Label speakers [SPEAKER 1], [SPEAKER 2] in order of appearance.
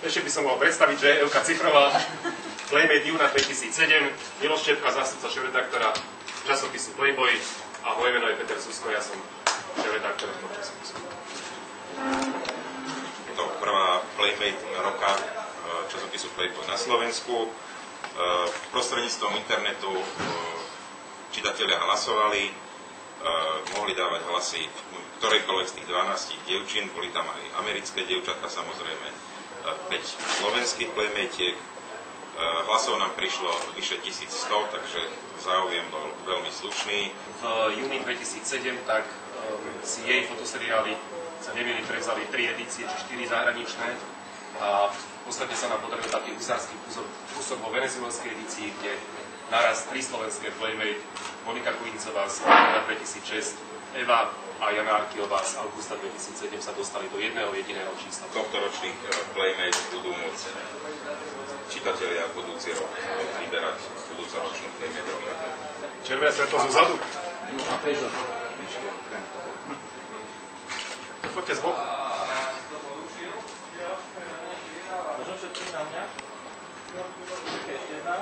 [SPEAKER 1] Ešte by som mohol predstaviť, že Evka Cifrová, Playmate júna 2007, Miloš Čepka, zástupca šéfredaktora časopisu Playboy a moje meno je Peter Susko, ja som šéfredaktor toho časopisu.
[SPEAKER 2] Je to prvá Playmate roka časopisu Playboy na Slovensku. Prostredníctvom internetu čitatelia hlasovali, mohli dávať hlasy ktorejkoľvek z tých 12 dievčín, boli tam aj americké dievčatá, samozrejme 5 slovenských playmatiek. Hlasov nám prišlo vyše 1100, takže záujem bol veľmi slušný.
[SPEAKER 1] V júni 2007 tak si jej fotoseriály sa nemýlim prevzali 3 edície, či 4 zahraničné a v podstate sa nám podaril taký husársky kúsok vo venezuelskej edícii, kde naraz 3 slovenské Playmate, Monika Kujincová z augusta 2006, Eva a Jana Arkiová z augusta 2007 sa dostali do jedného jediného čísla.
[SPEAKER 2] Tohtoročných Playmate budú môcť čitatelia budúci rok vyberať budúcoročnú Playmate roka.
[SPEAKER 1] Červené svetlo zo zadu.
[SPEAKER 3] A Peugeot.
[SPEAKER 1] Poďte z boku.
[SPEAKER 3] Možno všetkým na mňa? Ešte jedna.